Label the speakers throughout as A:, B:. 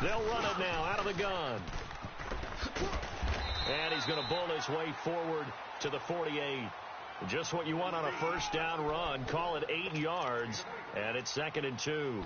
A: They'll run it now out of the gun. And he's going to bull his way forward to the 48. Just what you want on a first down run. Call it 8 yards, and it's 2nd and 2.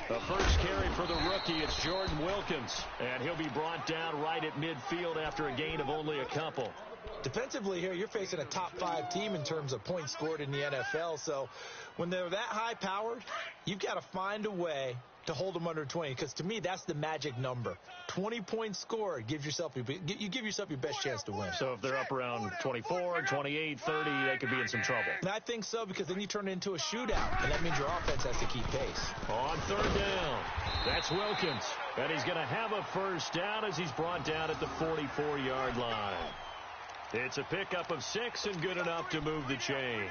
A: The first carry for the rookie, it's Jordan Wilkins, and he'll be brought down right at midfield after a gain of only a couple.
B: Defensively here, you're facing a top 5 team in terms of points scored in the NFL, so when they're that high-powered, you've got to find a way to hold them under 20, because to me, that's the magic number. 20 points scored, you give yourself your best chance to win.
A: So if they're up around 24, 28, 30, they could be in some trouble.
B: And I think so, because then you turn it into a shootout, and that means your offense has to keep pace.
A: On 3rd down, that's Wilkins, and he's going to have a first down as he's brought down at the 44-yard line. It's a pickup of 6 and good enough to move the chains.
C: Hey,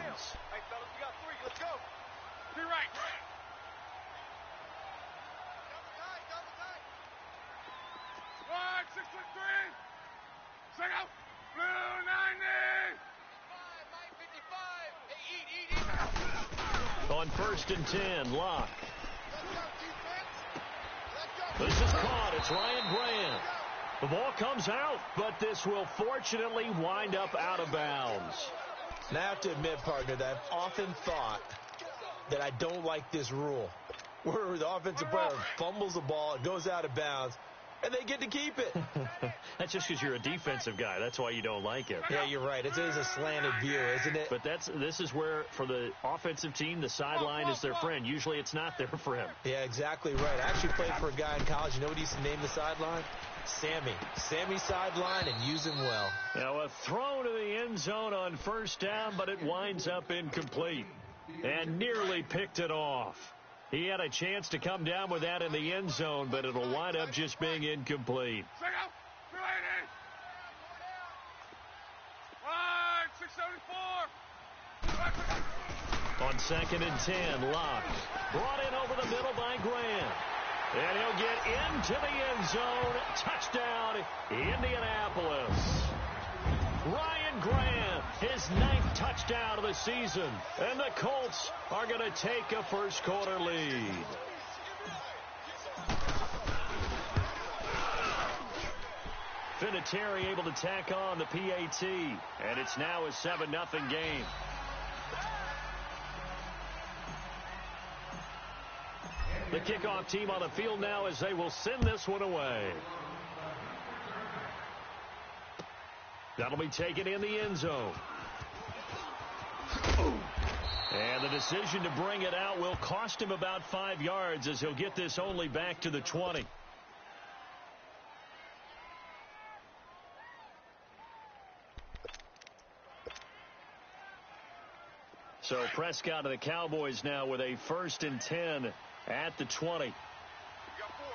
C: fellas, we got 3. Let's go. To your right. One, 6 foot 3. Check out. Blue 90. 55. Hey, eat.
A: On 1st and 10, Locke. This is caught. It's Ryan Grant. The ball comes out, but this will fortunately wind up out of bounds.
B: And I have to admit, partner, that I've often thought that I don't like this rule, where the offensive player fumbles the ball, it goes out of bounds, and they get to keep it.
A: That's just because you're a defensive guy. That's why you don't like it.
B: Yeah, you're right. It is a slanted view, isn't it?
A: But this is where, for the offensive team, the sideline is their friend. Usually it's not their friend.
B: Yeah, exactly right. I actually played for a guy in college. You know what he used to name the sideline? Sammy. Sammy sideline, and use him well.
A: Now a throw to the end zone on 1st down, but it winds up incomplete. And nearly picked it off. He had a chance to come down with that in the end zone, but it'll wind up just being incomplete.
C: Check out. 280. 674.
A: On 2nd and 10, Locke. Brought in over the middle by Grant. And he'll get into the end zone. Touchdown, Indianapolis. Ryan Grant, his 9th touchdown of the season. And the Colts are going to take a first-quarter lead. Vinatieri able to tack on the PAT. And it's now a 7-0 game. The kickoff team on the field now as they will send this one away. That'll be taken in the end zone. And the decision to bring it out will cost him about 5 yards as he'll get this only back to the 20. So Prescott and the Cowboys now with a 1st and 10 at the 20.
C: You got 4.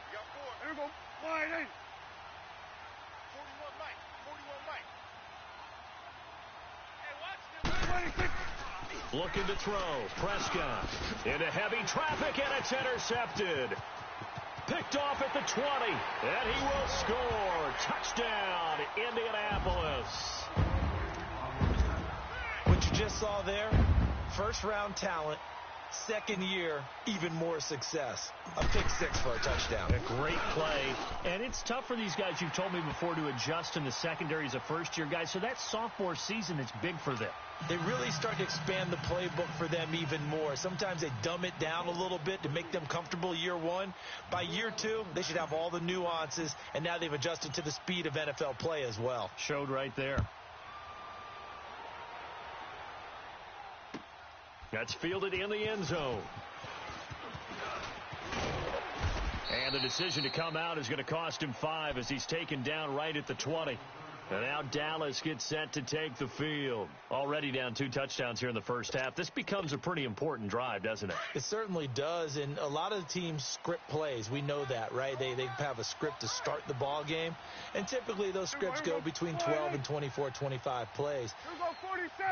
C: You got 4. Here we go. Wide 8. 41 Mike. 41 Mike. Hey, watch
A: Looking to throw. Prescott into heavy traffic, and it's intercepted. Picked off at the 20, and he will score. Touchdown, Indianapolis.
B: What you just saw there, first-round talent, second year, even more success. A pick 6 for a touchdown.
A: A great play. And it's tough for these guys, you've told me before, to adjust in the secondary as a first-year guy. So that sophomore season is big for them.
B: They really start to expand the playbook for them even more. Sometimes they dumb it down a little bit to make them comfortable year 1. By year 2, they should have all the nuances, and now they've adjusted to the speed of NFL play as well.
A: Showed right there. That's fielded in the end zone. And the decision to come out is going to cost him 5 as he's taken down right at the 20. And now Dallas gets set to take the field. Already down 2 touchdowns here in the first half. This becomes a pretty important drive, doesn't it?
B: It certainly does, and a lot of the teams script plays. We know that, right? They have a script to start the ball game, and typically those scripts go between 12 and 24, 25 plays.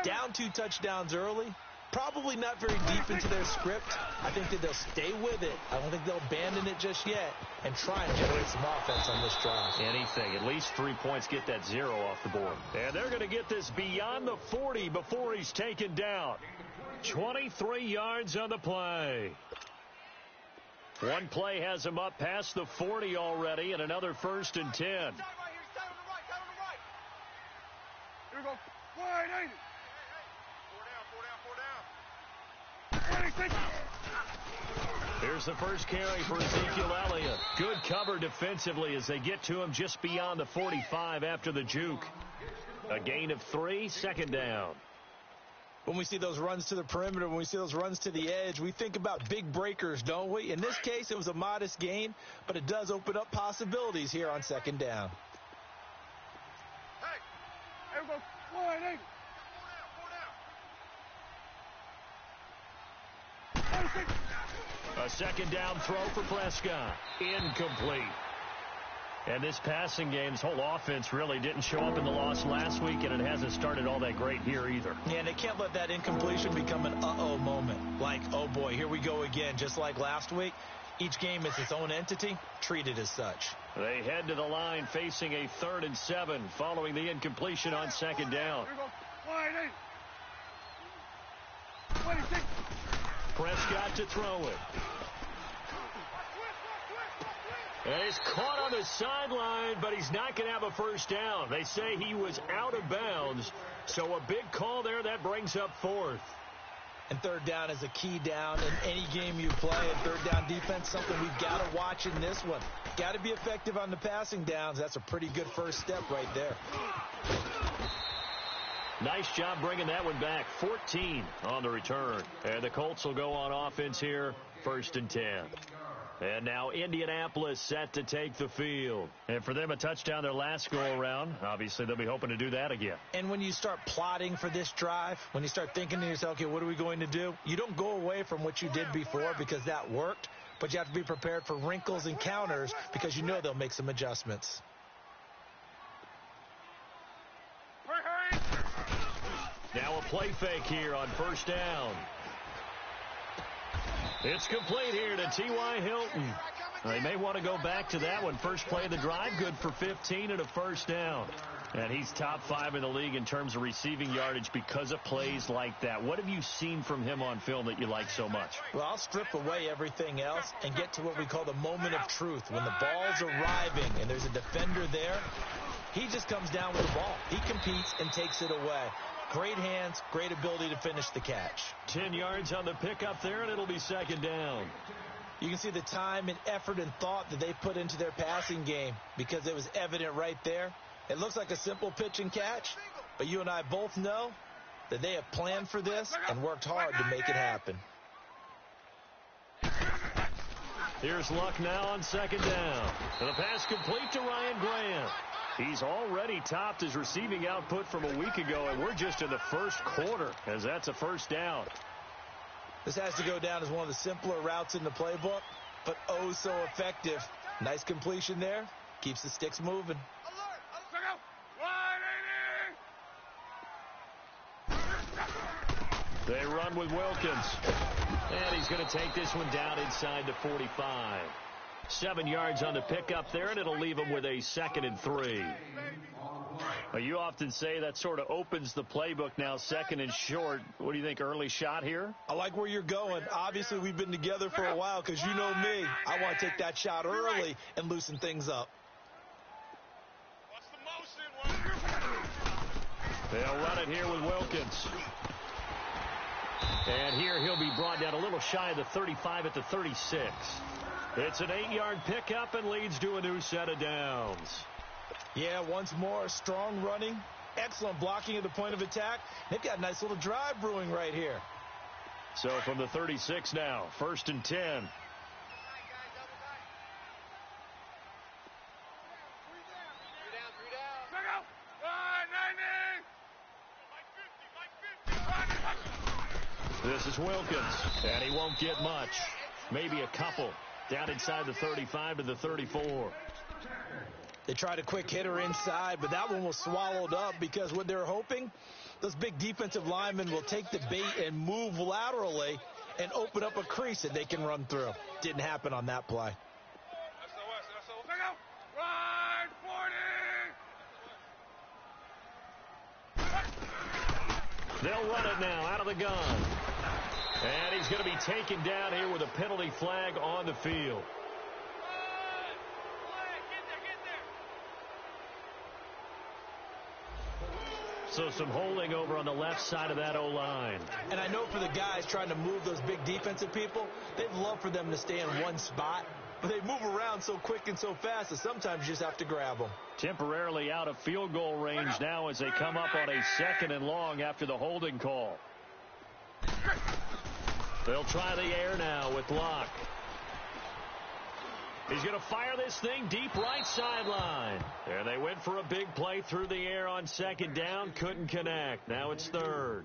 B: Down 2 touchdowns early, Probably not very deep into their script. I think that they'll stay with it. I don't think they'll abandon it just yet and try and generate some offense on this drive.
A: Anything. At least 3 points, get that 0 off the board. And they're going to get this beyond the 40 before he's taken down. 23 yards on the play. One play has him up past the 40 already, and another 1st and 10.
C: Here we go. Wide 80. 4 down.
A: Here's the first carry for Ezekiel Elliott. Good cover defensively as they get to him just beyond the 45 after the juke. A gain of 3, 2nd down.
B: When we see those runs to the perimeter, when we see those runs to the edge, we think about big breakers, don't we? In this case, it was a modest gain, but it does open up possibilities here on 2nd down.
C: Hey, here we go. Wide 80. 4 down.
A: A 2nd down throw for Prescott. Incomplete. And this passing game, this whole offense really didn't show up in the loss last week, and it hasn't started all that great here either.
B: Yeah, and they can't let that incompletion become an uh-oh moment. Like, oh boy, here we go again, just like last week. Each game is its own entity, treated as such.
A: They head to the line facing a 3rd and 7 following the incompletion on 2nd down.
C: Here we go. Wide 80. 26.
A: Prescott to throw it. And he's caught on the sideline, but he's not going to have a 1st down. They say he was out of bounds, so a big call there. That brings up 4th.
B: And 3rd down is a key down in any game you play. And 3rd down defense, something we've got to watch in this one. Got to be effective on the passing downs. That's a pretty good first step right there.
A: Nice job bringing that one back. 14 on the return. And the Colts will go on offense here, 1st and 10. And now Indianapolis set to take the field. And for them, a touchdown their last go-around. Obviously, they'll be hoping to do that again.
B: And when you start plotting for this drive, when you start thinking to yourself, okay, what are we going to do? You don't go away from what you did before because that worked, but you have to be prepared for wrinkles and counters because you know they'll make some adjustments.
A: Now a play fake here on 1st down. It's complete here to T.Y. Hilton. They may want to go back to that one. First play of the drive, good for 15 and a 1st down. And he's top 5 in the league in terms of receiving yardage because of plays like that. What have you seen from him on film that you like so much?
B: Well, I'll strip away everything else and get to what we call the moment of truth. When the ball's arriving and there's a defender there, he just comes down with the ball. He competes and takes it away. Great hands, great ability to finish the catch.
A: 10 yards on the pickup there, and it'll be 2nd down.
B: You can see the time and effort and thought that they put into their passing game because it was evident right there. It looks like a simple pitch and catch, but you and I both know that they have planned for this and worked hard to make it happen.
A: Here's Luck now on 2nd down. And the pass complete to Ryan Grant. He's already topped his receiving output from a week ago, and we're just in the 1st quarter as that's a 1st down.
B: This has to go down as one of the simpler routes in the playbook, but oh so effective. Nice completion there. Keeps the sticks moving.
A: They run with Wilkins. And he's going to take this one down inside the 45. 7 yards on the pickup there, and it'll leave him with a 2nd and 3. Well, you often say that sort of opens the playbook now, 2nd and short. What do you think, early shot here?
B: I like where you're going. Obviously, we've been together for a while because you know me. I want to take that shot early and loosen things up.
A: They'll run it here with Wilkins. And here he'll be brought down a little shy of the 35 at the 36. It's an 8-yard pickup and leads to a new set of downs.
B: Yeah, once more, strong running, excellent blocking at the point of attack. They've got a nice little drive brewing right here.
A: So from the 36 now, 1st and 10. This is Wilkins, and he won't get much. Maybe a couple. Down inside the 35 to the 34.
B: They tried a quick hitter inside, but that one was swallowed up because what they're hoping Those big defensive linemen will take the bait and move laterally and open up a crease that they can run through. Didn't happen on that play.
C: Right, 40.
A: They'll run it now out of the gun. And he's going to be taken down here with a penalty flag on the field. So some holding over on the left side of that O-line.
B: And I know for the guys trying to move those big defensive people, they'd love for them to stay in one spot. But they move around so quick and so fast that sometimes you just have to grab them.
A: Temporarily out of field goal range now as they come up on a 2nd and long after the holding call. They'll try the air now with Locke. He's going to fire this thing deep right sideline. There they went for a big play through the air on 2nd down. Couldn't connect. Now it's 3rd.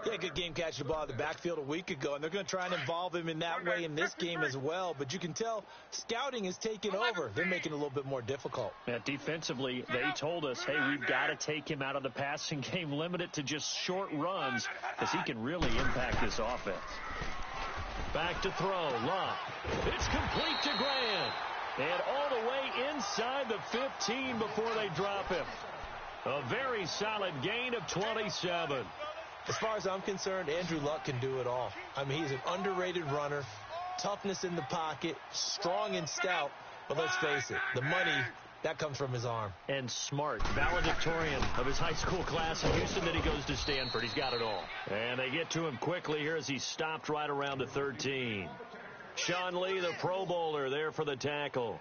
B: Yeah, good game catching the ball in the backfield a week ago, and they're going to try and involve him in that way in this game as well. But you can tell scouting is taking over. They're making it a little bit more difficult.
A: Yeah, defensively, they told us, hey, we've got to take him out of the passing game, limit it to just short runs, because he can really impact this offense. Back to throw. Locke. It's complete to Grant. And all the way inside the 15 before they drop him. A very solid gain of 27.
B: As far as I'm concerned, Andrew Luck can do it all. I mean, he's an underrated runner, toughness in the pocket, strong and stout. But let's face it, the money, that comes from his arm.
A: And smart. Valedictorian of his high school class in Houston. Then he goes to Stanford. He's got it all. And they get to him quickly here as he's stopped right around the 13. Sean Lee, the Pro Bowler, there for the tackle.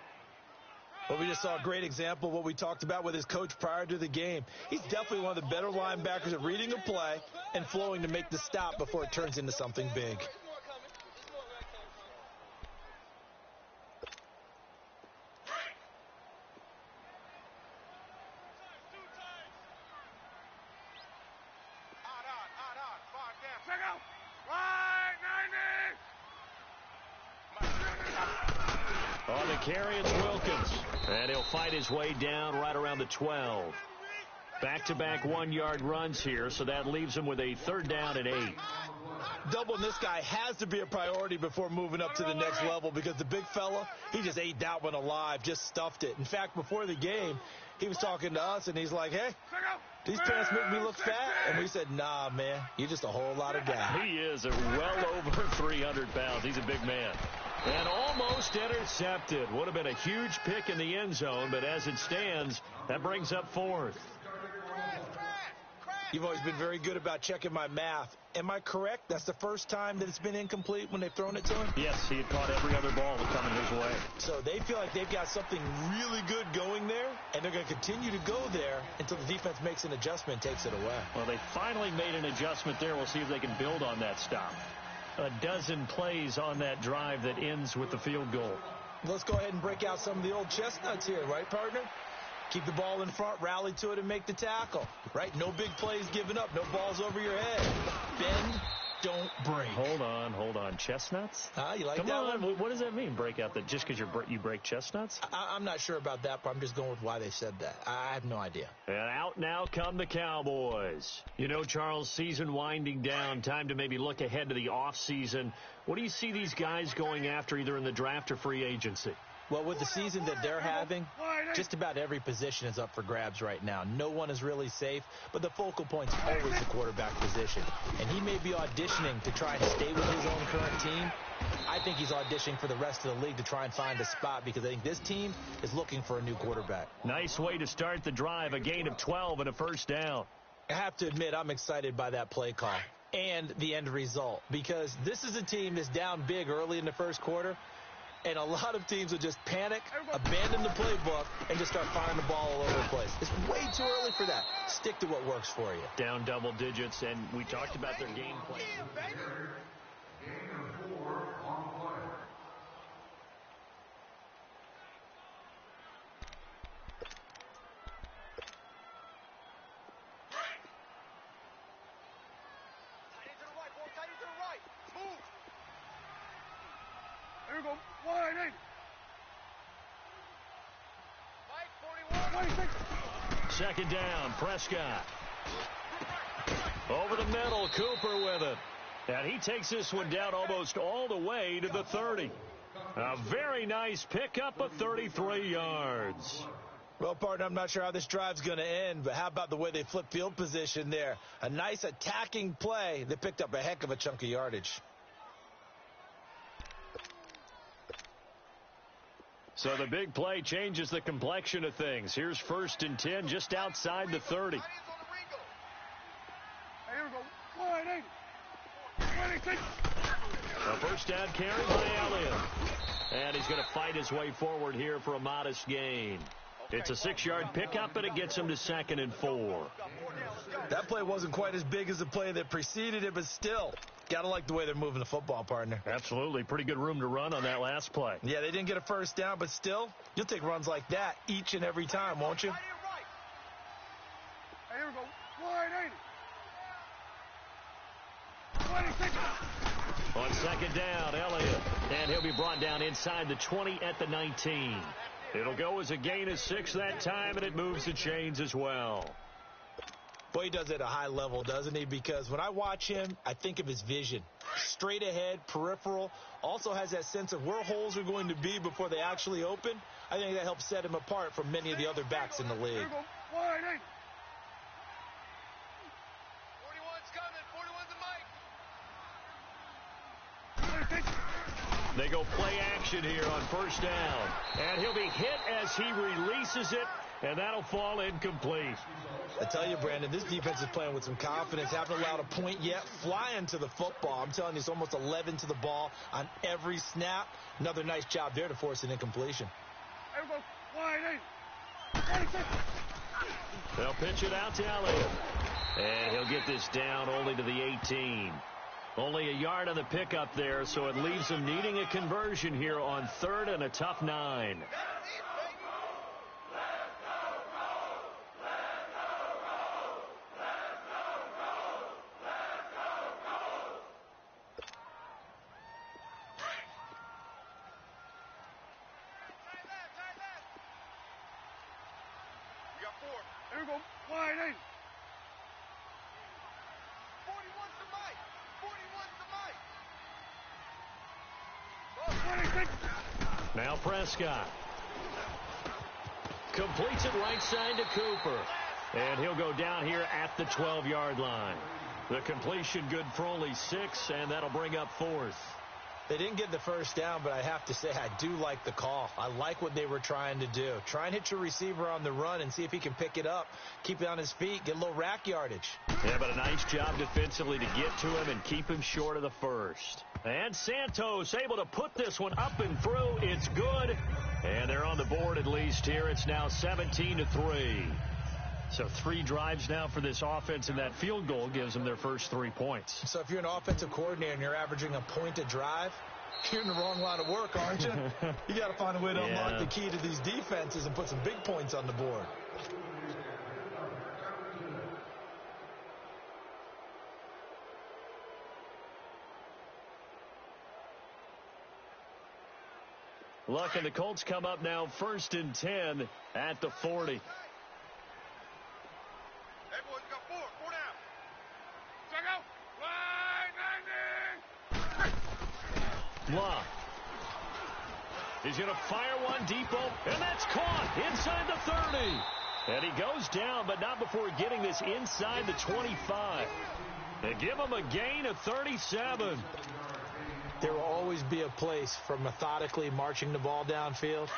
B: Well, we just saw a great example of what we talked about with his coach prior to the game. He's definitely one of the better linebackers at reading a play and flowing to make the stop before it turns into something big.
A: On the carry, it's Wilkins. And he'll fight his way down right around the 12. Back-to-back 1-yard runs here, so that leaves him with a 3rd down and 8.
B: Doubling this guy has to be a priority before moving up to the next level because the big fella, he just ate that one alive, just stuffed it. In fact, before the game, he was talking to us, and he's like, hey, these pants make me look fat. And we said, nah, man, you're just a whole lot of guy.
A: He is well over 300 pounds. He's a big man. And almost intercepted. Would have been a huge pick in the end zone, but as it stands, that brings up 4th.
B: You've always been very good about checking my math. Am I correct? That's the first time that it's been incomplete when they've thrown it to him?
A: Yes, he had caught every other ball coming his way.
B: So they feel like they've got something really good going there, and they're going to continue to go there until the defense makes an adjustment and takes it away.
A: Well, they finally made an adjustment there. We'll see if they can build on that stop. A dozen plays on that drive that ends with the field goal.
B: Let's go ahead and break out some of the old chestnuts here, right, partner? Keep the ball in front, rally to it, and make the tackle, right? No big plays given up, no balls over your head. Bend, don't break.
A: Hold on. Chestnuts?
B: You like
A: Come
B: that
A: on.
B: one?
A: What does that mean, break out? Just because you break chestnuts?
B: I'm not sure about that, but I'm just going with why they said that. I have no idea.
A: And out now come the Cowboys. You know, Charles, season winding down, time to maybe look ahead to the offseason. What do you see these guys going after either in the draft or free agency?
B: Well, with the season that they're having, just about every position is up for grabs right now. No one is really safe, but the focal point's always the quarterback position. And he may be auditioning to try and stay with his own current team. I think he's auditioning for the rest of the league to try and find a spot because I think this team is looking for a new quarterback.
A: Nice way to start the drive, a gain of 12 and a 1st down.
B: I have to admit, I'm excited by that play call and the end result because this is a team that's down big early in the first quarter. And a lot of teams will just panic, abandon the playbook, and just start firing the ball all over the place. It's way too early for that. Stick to what works for you.
A: Down double digits, and we talked about their game plan.
C: Here we go. 180. Mike, 41. 26.
A: 2nd down, Prescott. Over the middle, Cooper with it. And he takes this one down almost all the way to the 30. A very nice pickup of 33 yards.
B: Well, partner, I'm not sure how this drive's going to end, but how about the way they flip field position there? A nice attacking play. They picked up a heck of a chunk of yardage.
A: So the big play changes the complexion of things. Here's 1st and 10 just outside the 30.
C: Hey, here we go. 180. 26.
A: A first down carry by Elliott. And he's going to fight his way forward here for a modest gain. It's a 6-yard pickup, and it gets him to 2nd and 4.
B: That play wasn't quite as big as the play that preceded it, but still, got to like the way they're moving the football, partner.
A: Absolutely. Pretty good room to run on that last play.
B: Yeah, they didn't get a first down, but still, you'll take runs like that each and every time, won't you?
C: Hey, here we go. 180. 26.
A: On 2nd down, Elliott. And he'll be brought down inside the 20 at the 19. It'll go as a gain of 6 that time, and it moves the chains as well.
B: Boy, he does it at a high level, doesn't he? Because when I watch him, I think of his vision. Straight ahead, peripheral, also has that sense of where holes are going to be before they actually open. I think that helps set him apart from many of the other backs in the league.
C: Here we go. 180. 41's coming. 41's the mic. 26.
A: They go play action here on 1st down. And he'll be hit as he releases it, and that'll fall incomplete.
B: I tell you, Brandon, this defense is playing with some confidence. Haven't allowed a point yet. Flying to the football. I'm telling you, it's almost 11 to the ball on every snap. Another nice job there to force an incompletion.
C: Here we go. 180. 26.
A: They'll pitch it out to Elliott. And he'll get this down only to the 18. Only a yard on the pickup there, so it leaves him needing a conversion here on 3rd and a tough 9.
C: You got 4. Here we go. 180. 41's the mic. 41's the mic. 26.
A: Now Prescott. Completes it right side to Cooper. And he'll go down here at the 12-yard line. The completion good for only 6, and that'll bring up 4th.
B: They didn't get the first down, but I have to say I do like the call. I like what they were trying to do. Try and hit your receiver on the run and see if he can pick it up, keep it on his feet, get a little rack yardage.
A: Yeah, but a nice job defensively to get to him and keep him short of the first. And Santos able to put this one up and through. It's good. And they're on the board at least here. It's now 17-3. So 3 drives now for this offense, and that field goal gives them their first 3 points.
B: So if you're an offensive coordinator and you're averaging a point a drive, you're in the wrong line of work, aren't you? You got to find a way to unlock the key to these defenses and put some big points on the board.
A: Look, and the Colts come up now 1st and 10 at the 40.
C: Everyone's got 4. 4 down. Check out. 190.
A: Love. He's going to fire one deep open, and that's caught inside the 30. And he goes down, but not before getting this inside the 25. And give him a gain of 37.
B: There will always be a place for methodically marching the ball downfield.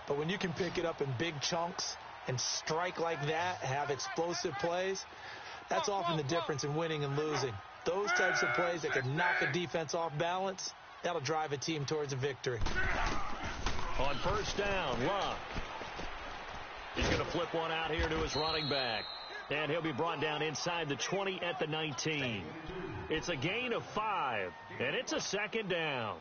B: But when you can pick it up in big chunks and strike like that, have explosive plays, that's often the difference in winning and losing. Those types of plays that can knock a defense off balance, that'll drive a team towards a victory.
A: On 1st down, Luck. He's going to flip one out here to his running back. And he'll be brought down inside the 20 at the 19. It's a gain of 5, and it's a 2nd down.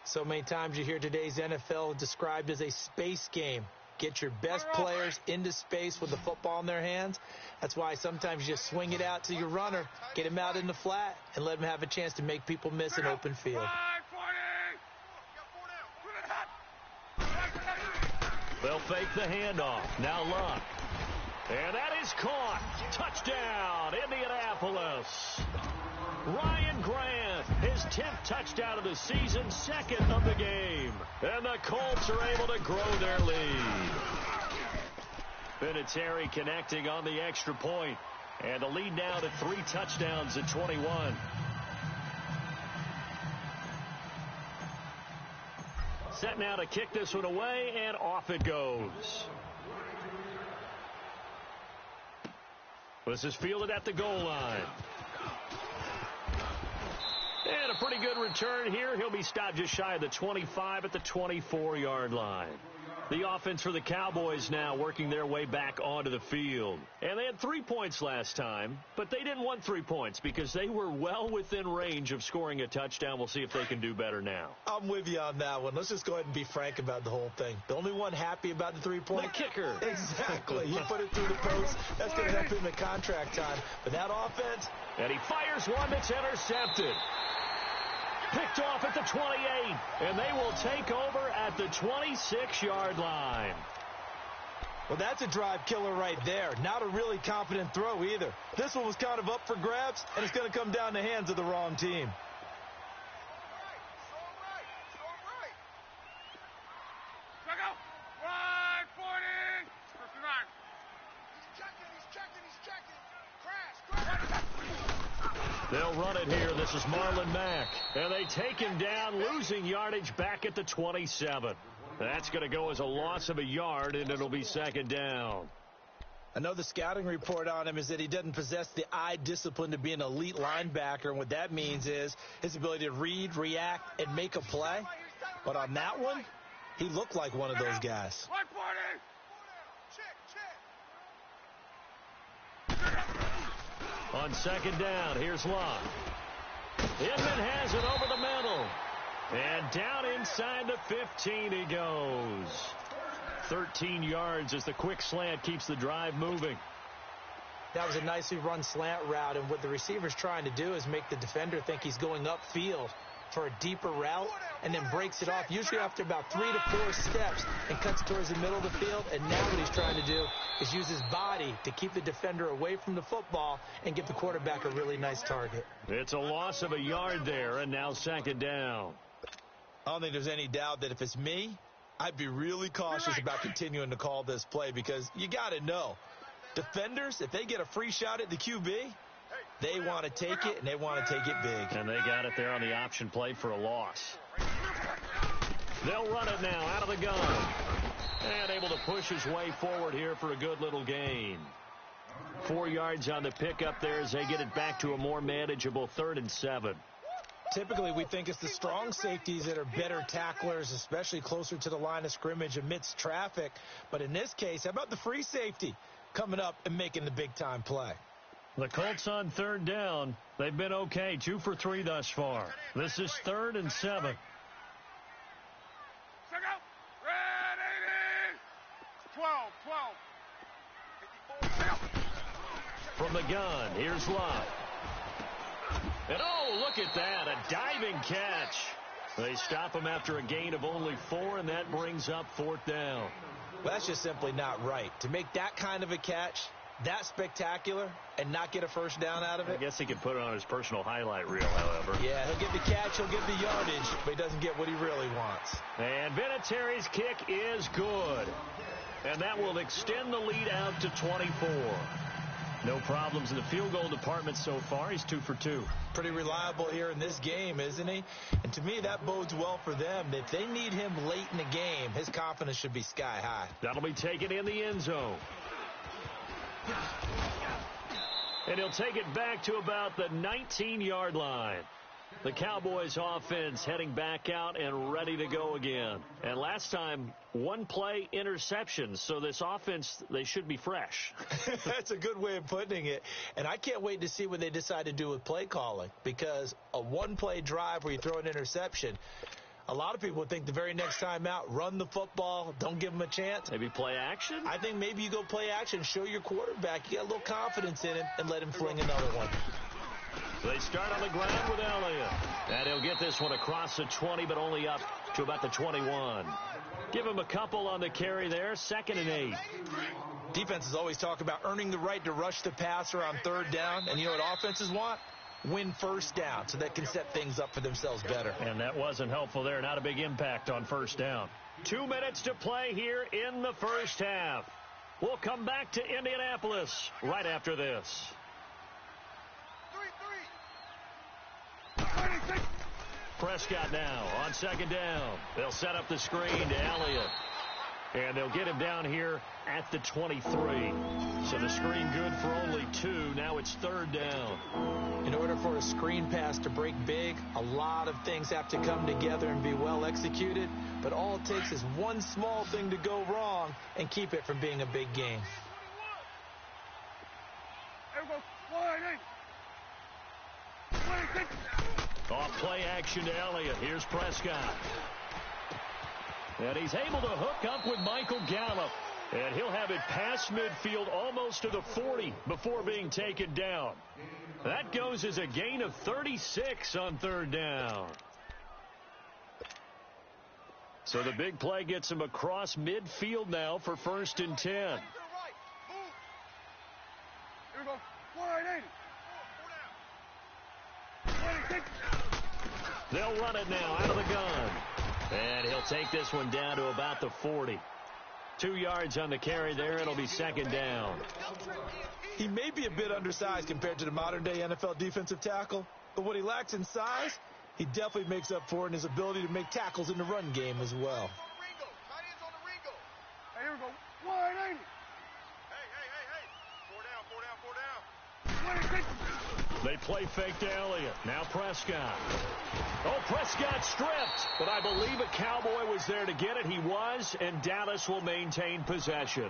B: So many times you hear today's NFL described as a space game. Get your best players into space with the football in their hands. That's why sometimes you just swing it out to your runner, get him out in the flat, and let him have a chance to make people miss an open field.
A: They'll fake the handoff. Now Luck. And that is caught. Touchdown, Indianapolis. Ryan Grant, his 10th touchdown of the season, second of the game. And the Colts are able to grow their lead. Vinatieri connecting on the extra point. And the lead now to 3 touchdowns at 21. Set now to kick this one away, and off it goes. This is fielded at the goal line. And a pretty good return here. He'll be stopped just shy of the 25 at the 24-yard line. The offense for the Cowboys now working their way back onto the field. And they had 3 points last time, but they didn't want 3 points because they were well within range of scoring a touchdown. We'll see if they can do better now.
B: I'm with you on that one. Let's just go ahead and be frank about the whole thing. The only one happy about the 3-point?
A: The kicker.
B: Exactly. He put it through the post. That's going to help him at contract time. But that offense.
A: And he fires one that's intercepted. Picked off at the 28, and they will take over at the 26-yard line.
B: Well, that's a drive killer right there. Not a really confident throw either. This one was kind of up for grabs, and it's going to come down the hands of the wrong team.
C: Check out. 140. He's checking. Crash.
A: They'll run it here. This is Marlon Mack. And they take him down, losing yardage back at the 27. That's going to go as a loss of a yard, and it'll be second down.
B: I know the scouting report on him is that he doesn't possess the eye discipline to be an elite linebacker. And what that means is his ability to read, react, and make a play. But on that one, he looked like one of those guys.
C: 140.
A: On second down, here's Locke. Inman has it over the middle. And down inside the 15 he goes. 13 yards as the quick slant keeps the drive moving.
B: That was a nicely run slant route, and what the receiver's trying to do is make the defender think he's going upfield for a deeper route and then breaks it off, usually after about 3 to 4 steps, and cuts towards the middle of the field. And now what he's trying to do is use his body to keep the defender away from the football and give the quarterback a really nice target.
A: It's a loss of a yard there, and now second down.
B: I don't think there's any doubt that if it's me, I'd be really cautious about continuing to call this play, because you got to know, defenders, if they get a free shot at the QB, they want to take it, and they want to take it big.
A: And they got it there on the option play for a loss. They'll run it now out of the gun. And able to push his way forward here for a good little gain. 4 yards on the pickup there as they get it back to a more manageable 3rd and 7.
B: Typically, we think it's the strong safeties that are better tacklers, especially closer to the line of scrimmage amidst traffic. But in this case, how about the free safety coming up and making the big-time play?
A: The Colts on 3rd down. They've been okay, 2 for 3 thus far. This is 3rd and 7.
C: Check out. Ready. 12.
A: From the gun, here's Locke. And oh, look at that, a diving catch. They stop him after a gain of only 4, and that brings up 4th down.
B: Well, that's just simply not right. To make that kind of a catch, that spectacular, and not get a first down out of it.
A: I guess he could put it on his personal highlight reel, however.
B: Yeah, he'll get the catch, he'll get the yardage, but he doesn't get what he really wants.
A: And Vinatieri's kick is good. And that will extend the lead out to 24. No problems in the field goal department so far. He's 2 for 2.
B: Pretty reliable here in this game, isn't he? And to me, that bodes well for them. If they need him late in the game, his confidence should be sky high.
A: That'll be taken in the end zone. And he'll take it back to about the 19-yard line. The Cowboys offense heading back out and ready to go again. And last time, 1 play interception. So this offense, they should be fresh.
B: That's a good way of putting it. And I can't wait to see what they decide to do with play calling, because a 1-play drive where you throw an interception, a lot of people would think the very next time out, run the football, don't give them a chance.
A: Maybe play action?
B: I think maybe you go play action, show your quarterback you got a little confidence in him, and let him fling another one.
A: They start on the ground with Elliott. And he'll get this one across the 20, but only up to about the 21. Give him a couple on the carry there. 2nd and 8.
B: Defenses always talk about earning the right to rush the passer on third down. And you know what offenses want? Win first down so they can set things up for themselves better.
A: And that wasn't helpful there. Not a big impact on first down. 2 minutes to play here in the first half. We'll come back to Indianapolis right after this.
C: 3-3.
A: Prescott now on second down. They'll set up the screen to Elliott. And they'll get him down here at the 23. So the screen good for only 2. Now it's third down.
B: In order for a screen pass to break big, a lot of things have to come together and be well executed. But all it takes is one small thing to go wrong and keep it from being a big game.
C: There we go. 26.
A: Off play action to Elliott. Here's Prescott. And he's able to hook up with Michael Gallup. And he'll have it past midfield almost to the 40 before being taken down. That goes as a gain of 36 on third down. So the big play gets him across midfield now for 1st and 10.
C: Here we go. 180. 26.
A: They'll run it now out of the gun. And he'll take this one down to about the 40. 2 yards on the carry there. It'll be second down.
B: He may be a bit undersized compared to the modern-day NFL defensive tackle, but what he lacks in size, he definitely makes up for in his ability to make tackles in the run game as well.
C: Hey, here we go. 180. Hey. 26.
A: They play fake to Elliott. Now Prescott. Oh, Prescott stripped. But I believe a Cowboy was there to get it. He was, and Dallas will maintain possession.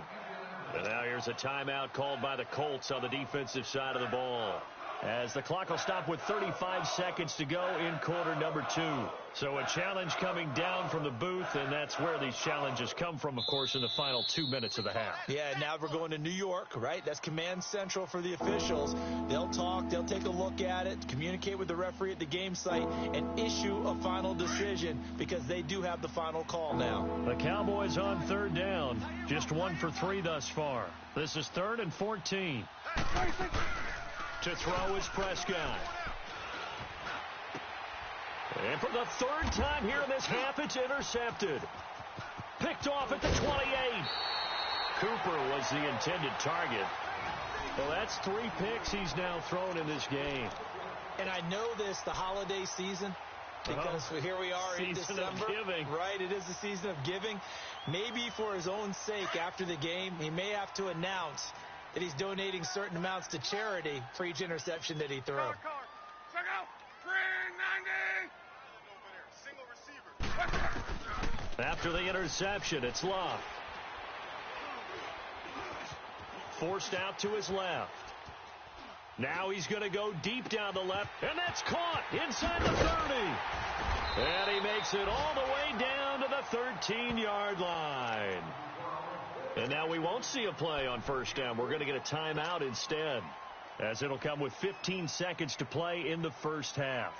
A: And now here's a timeout called by the Colts on the defensive side of the ball, as the clock will stop with 35 seconds to go in quarter number 2. So a challenge coming down from the booth, and that's where these challenges come from, of course, in the final 2 minutes of the half.
B: Yeah, now we're going to New York, right? That's command central for the officials. They'll talk, they'll take a look at it, communicate with the referee at the game site, and issue a final decision because they do have the final call now.
A: The Cowboys on third down, just 1 for 3 thus far. This is 3rd and 14. To throw is Prescott. And for the 3rd time here in this half, it's intercepted. Picked off at the 28. Cooper was the intended target. Well, that's 3 picks he's now thrown in this game.
B: And I know this, the holiday season, because here we are in December.
A: Season of giving.
B: Right, it is the season of giving. Maybe for his own sake after the game, he may have to announce that he's donating certain amounts to charity for each interception that he threw.
C: Check out. 390. Single receiver.
A: After the interception, it's Love. Forced out to his left. Now he's going to go deep down the left, and that's caught inside the 30. And he makes it all the way down to the 13-yard line. And now we won't see a play on first down. We're going to get a timeout instead, as it'll come with 15 seconds to play in the first half.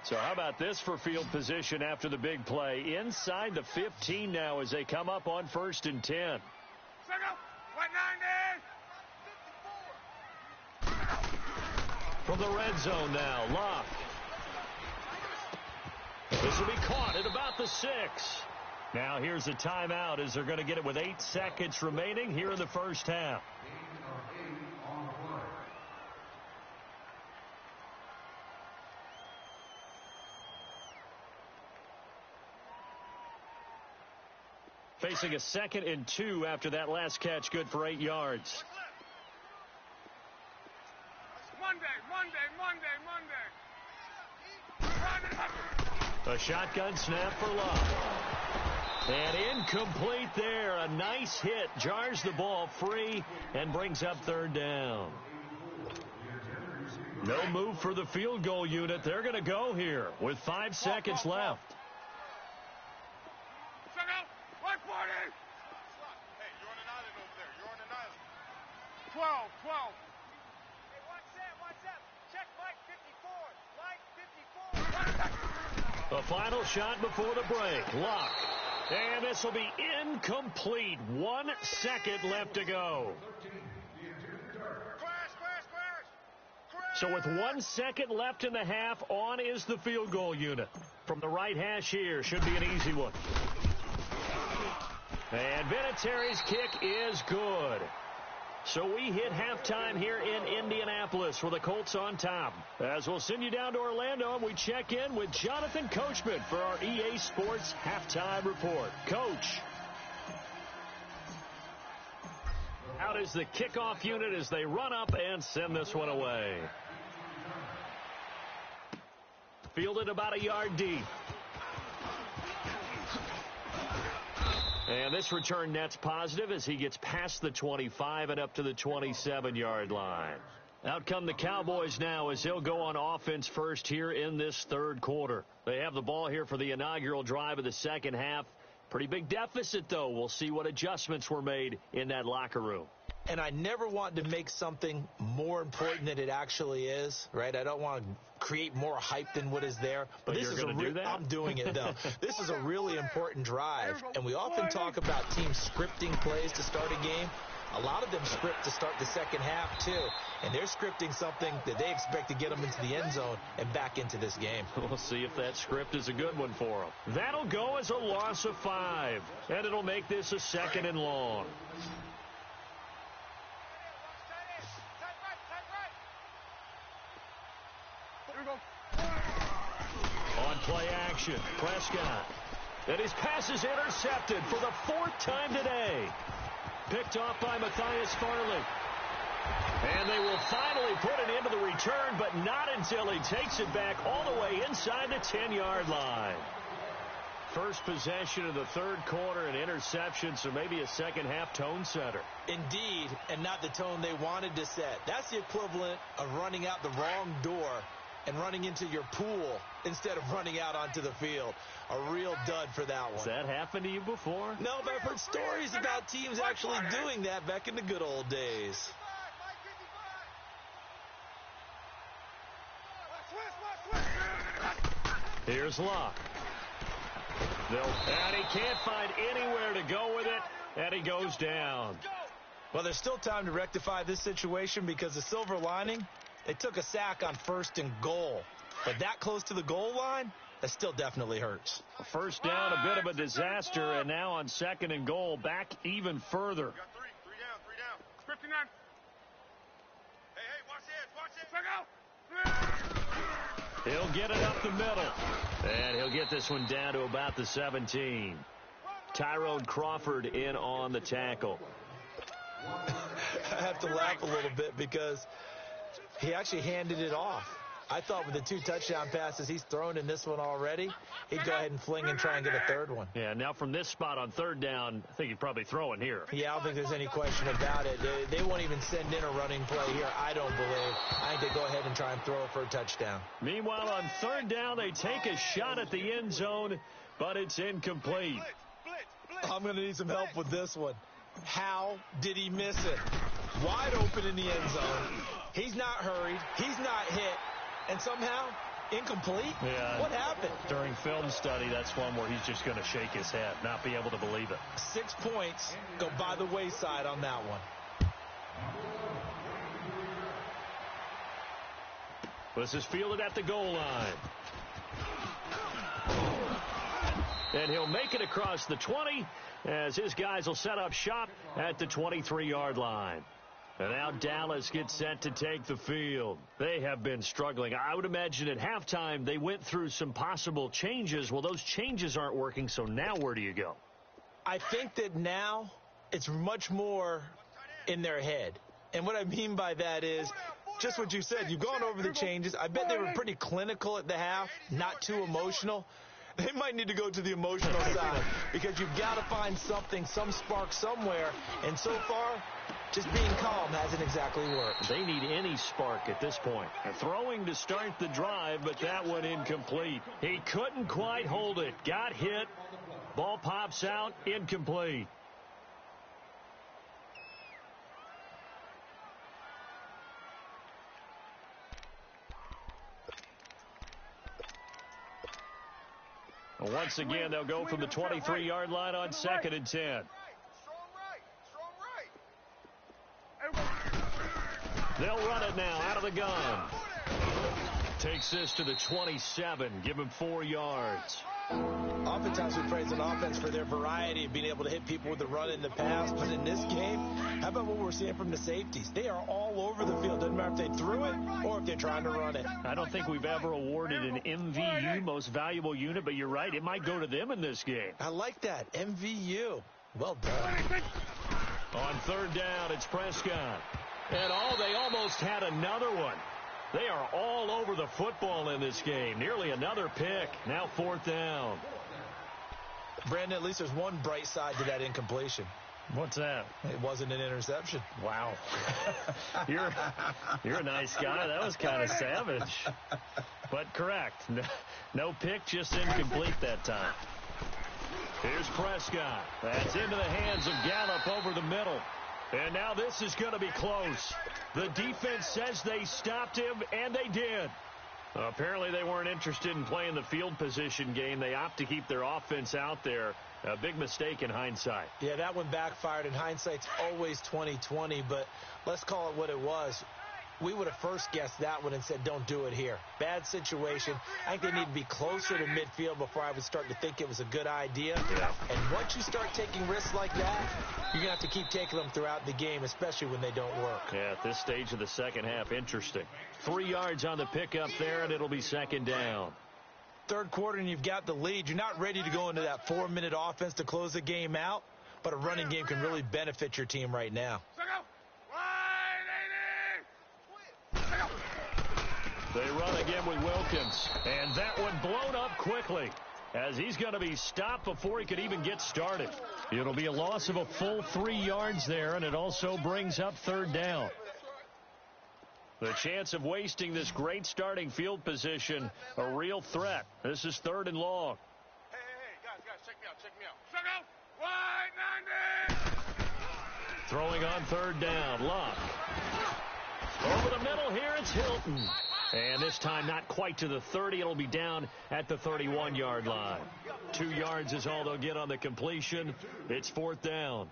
A: So how about this for field position after the big play? Inside the 15 now as they come up on 1st and 10.
C: 190.
A: From the red zone now, Locke. This will be caught at about the 6. Now here's a timeout as they're going to get it with 8 seconds remaining here in the first half. Facing a 2nd and 2 after that last catch, good for 8 yards.
C: Monday.
A: A shotgun snap for Love. And incomplete there. A nice hit. Jars the ball free and brings up 3rd down. No move for the field goal unit. They're going to go here with 5 seconds left.
C: Check out. 140. Hey, you're on an island over there. You're on an island. 12. Hey, watch that. Check Mike 54. Mike 54.
A: The final shot before the break. Locke And this will be incomplete. 1 second left to go. So with 1 second left in the half, on is the field goal unit. From the right hash here, should be an easy one. And Vinatieri's kick is good. So we hit halftime here in Indianapolis with the Colts on top. As we'll send you down to Orlando, and we check in with Jonathan Coachman for our EA Sports Halftime Report. Coach. Out is the kickoff unit as they run up and send this one away. Fielded about a yard deep. And this return net's positive as he gets past the 25 and up to the 27-yard line. Out come the Cowboys now as they'll go on offense first here in this third quarter. They have the ball here for the inaugural drive of the second half. Pretty big deficit, though. We'll see what adjustments were made in that locker room.
B: And I never want to make something more important than it actually is, right? I don't want to create more hype than what is there. But this is I'm doing it, though. This is a really important drive. And we often talk about teams scripting plays to start a game. A lot of them script to start the second half, too. And they're scripting something that they expect to get them into the end zone and back into this game.
A: We'll see if that script is a good one for them. That'll go as a loss of 5. And it'll make this a 2nd and long. On play action, Prescott. And his pass is intercepted for the 4th time today. Picked off by Matthias Farley. And they will finally put it into the return, but not until he takes it back all the way inside the 10-yard line. First possession of the third quarter, an interception, so maybe a second half tone setter.
B: Indeed, and not the tone they wanted to set. That's the equivalent of running out the wrong door and running into your pool instead of running out onto the field. A real dud for that one.
A: Has that happened to you before?
B: No, but I've heard stories about teams actually doing that back in the good old days.
A: Here's Locke. And he can't find anywhere to go with it, and he goes down.
B: Well, there's still time to rectify this situation because the silver lining, they took a sack on 1st and goal. But that close to the goal line, that still definitely hurts.
A: First down, a bit of a disaster, and now on 2nd and goal, back even further.
C: Got 3 down, 3 down. 59. Hey, watch this.
A: He'll get it up the middle, and he'll get this one down to about the 17. Tyrone Crawford in on the tackle.
B: I have to laugh a little bit because he actually handed it off. I thought with the 2 touchdown passes he's thrown in this one already, he'd go ahead and fling and try and get a 3rd one.
A: Yeah, now from this spot on 3rd down, I think he'd probably throw in here.
B: Yeah, I don't think there's any question about it. They won't even send in a running play here, I don't believe. I think they go ahead and try and throw it for a touchdown.
A: Meanwhile, on 3rd down, they take a shot at the end zone, but it's incomplete.
B: I'm going to need some help with this one. How did he miss it? Wide open in the end zone. He's not hurried. He's not hit. And somehow, incomplete?
A: Yeah.
B: What happened?
A: During film study, that's one where he's just going to shake his head, not be able to believe it.
B: 6 points go by the wayside on that one.
A: This is fielded at the goal line. And he'll make it across the 20 as his guys will set up shop at the 23-yard line. And now Dallas gets set to take the field. They have been struggling. I would imagine at halftime they went through some possible changes. Well, those changes aren't working, so now where do you go?
B: I think that now it's much more in their head. And what I mean by that is just what you said. You've gone over the changes. I bet they were pretty clinical at the half, not too emotional. They might need to go to the emotional side because you've got to find something, some spark somewhere. And so far, just being calm hasn't exactly worked.
A: They need any spark at this point. Throwing to start the drive, but that one incomplete. He couldn't quite hold it. Got hit. Ball pops out. Incomplete. Once again, they'll go from the 23-yard line on 2nd and 10.
C: Strong right.
A: They'll run it now out of the gun. Takes this to the 27. Give him 4 yards.
B: Oftentimes we praise an offense for their variety of being able to hit people with the run in the pass. But in this game, how about what we're seeing from the safeties? They are all over the field. Doesn't matter if they threw it or if they're trying to run it.
A: I don't think we've ever awarded an MVU, most valuable unit, but you're right. It might go to them in this game.
B: I like that. MVU. Well done.
A: On 3rd down, it's Prescott. And they almost had another one. They are all over the football in this game. Nearly another pick. Now 4th down.
B: Brandon, at least there's one bright side to that incompletion.
A: What's that?
B: It wasn't an interception.
A: Wow. You're a nice guy. That was kind of savage. But correct. No pick, just incomplete that time. Here's Prescott. That's into the hands of Gallup over the middle. And now this is going to be close. The defense says they stopped him, and they did. Apparently they weren't interested in playing the field position game. They opt to keep their offense out there. A big mistake in hindsight.
B: Yeah, that one backfired. And hindsight's always 20/20, but let's call it what it was. We would have first guessed that one and said, don't do it here. Bad situation. I think they need to be closer to midfield before I would start to think it was a good idea.
A: Yeah.
B: And once you start taking risks like that, you're going to have to keep taking them throughout the game, especially when they don't work.
A: Yeah, at this stage of the second half, interesting. 3 yards on the pickup there, and it'll be 2nd down.
B: 3rd quarter, and you've got the lead. You're not ready to go into that 4-minute offense to close the game out, but a running game can really benefit your team right now.
A: They run again with Wilkins, and that one blown up quickly as he's going to be stopped before he could even get started. It'll be a loss of a full 3 yards there, and it also brings up 3rd down. The chance of wasting this great starting field position, a real threat. This is 3rd and long.
C: Hey, guys, check me out. Struggle, wide 90.
A: Throwing on 3rd down, Luck. Over the middle here, it's Hilton. And this time not quite to the 30. It'll be down at the 31-yard line. 2 yards is all they'll get on the completion. It's 4th down.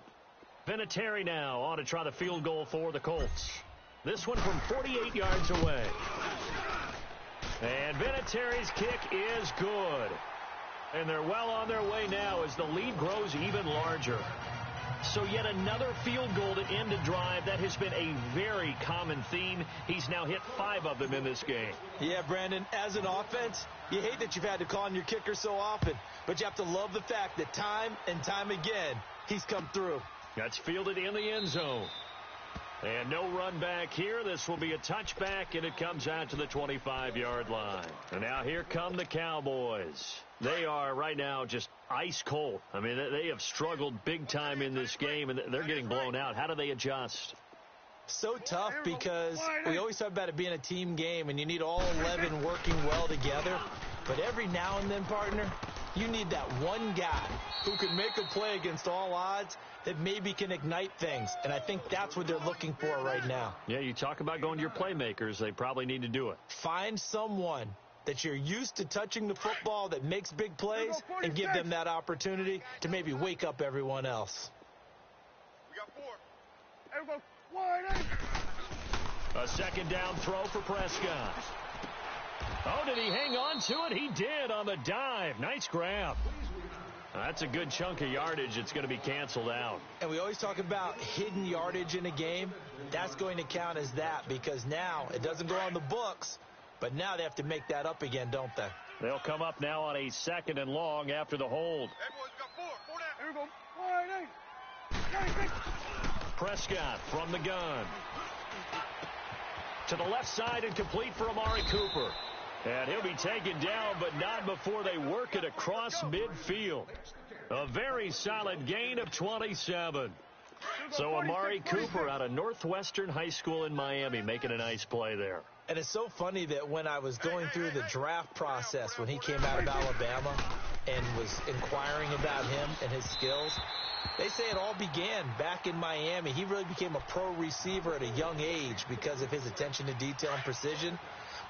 A: Vinatieri now on to try the field goal for the Colts. This one from 48 yards away. And Vinatieri's kick is good. And they're well on their way now as the lead grows even larger. So yet another field goal to end a drive. That has been a very common theme. He's now hit 5 of them in this game.
B: Yeah, Brandon, as an offense, you hate that you've had to call on your kicker so often, but you have to love the fact that time and time again, he's come through.
A: That's fielded in the end zone. And no run back here. This will be a touchback, and it comes out to the 25-yard line. And now here come the Cowboys. They are right now just ice cold. I mean, they have struggled big time in this game, and they're getting blown out. How do they adjust?
B: So tough because we always talk about it being a team game, and you need all 11 working well together. But every now and then, partner, you need that one guy who can make a play against all odds that maybe can ignite things. And I think that's what they're looking for right now.
A: Yeah, you talk about going to your playmakers. They probably need to do it.
B: Find someone that you're used to touching the football that makes big plays and give them that opportunity to maybe wake up everyone else.
C: We got 4. There we go.
A: A 2nd down throw for Prescott. Oh, did he hang on to it? He did on the dive. Nice grab. That's a good chunk of yardage. It's going to be canceled out.
B: And we always talk about hidden yardage in a game. That's going to count as that because now it doesn't go on the books, but now they have to make that up again, don't they?
A: They'll come up now on a 2nd and long after the hold.
C: Hey, boys, we got 4. 4 down. Here we go.
A: Prescott from the gun. To the left side and complete for Amari Cooper. And he'll be taken down, but not before they work it across midfield. A very solid gain of 27. So Amari Cooper out of Northwestern High School in Miami making a nice play there.
B: And it's so funny that when I was going through the draft process when he came out of Alabama and was inquiring about him and his skills, they say it all began back in Miami. He really became a pro receiver at a young age because of his attention to detail and precision.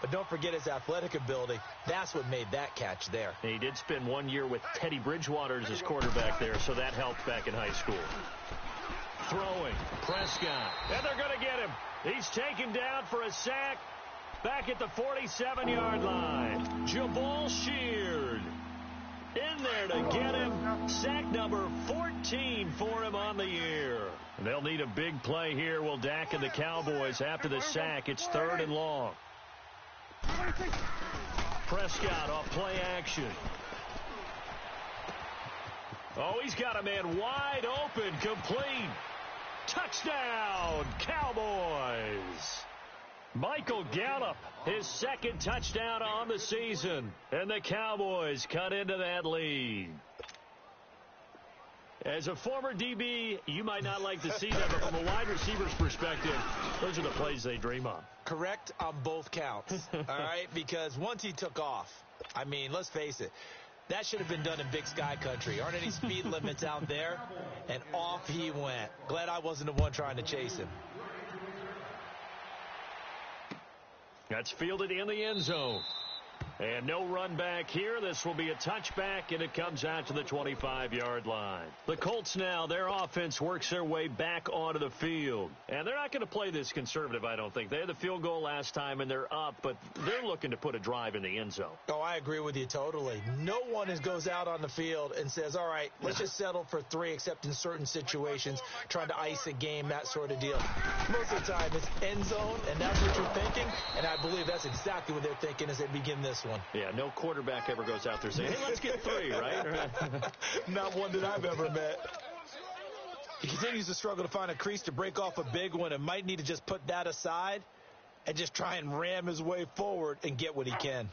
B: But don't forget his athletic ability. That's what made that catch there.
A: He did spend 1 year with Teddy Bridgewater as his quarterback there, so that helped back in high school. Throwing, Prescott, and they're going to get him. He's taken down for a sack back at the 47-yard line. Jabal Sheard in there to get him. Sack number 14 for him on the year. And they'll need a big play here. Will Dak and the Cowboys after the sack. It's 3rd and long. Prescott off play action. Oh, he's got a man wide open, complete. Touchdown, Cowboys. Michael Gallup, his 2nd touchdown on the season. And the Cowboys cut into that lead. As a former DB, you might not like to see that, but from a wide receiver's perspective, those are the plays they dream of.
B: Correct on both counts, all right? Because once he took off, I mean, let's face it, that should have been done in Big Sky country. Aren't any speed limits out there? And off he went. Glad I wasn't the one trying to chase him.
A: That's fielded in the end zone. And no run back here. This will be a touchback, and it comes out to the 25-yard line. The Colts now, their offense works their way back onto the field. And they're not going to play this conservative, I don't think. They had the field goal last time, and they're up, but they're looking to put a drive in the end zone.
B: Oh, I agree with you totally. No one goes out on the field and says, all right, let's just settle for 3, except in certain situations, trying to ice a game, that sort of deal. Most of the time, it's end zone, and that's what you're thinking, and I believe that's exactly what they're thinking as they begin this one.
A: Yeah, no quarterback ever goes out there saying, hey, let's get 3, right?
B: Not one that I've ever met. He continues to struggle to find a crease to break off a big one and might need to just put that aside and just try and ram his way forward and get what he can.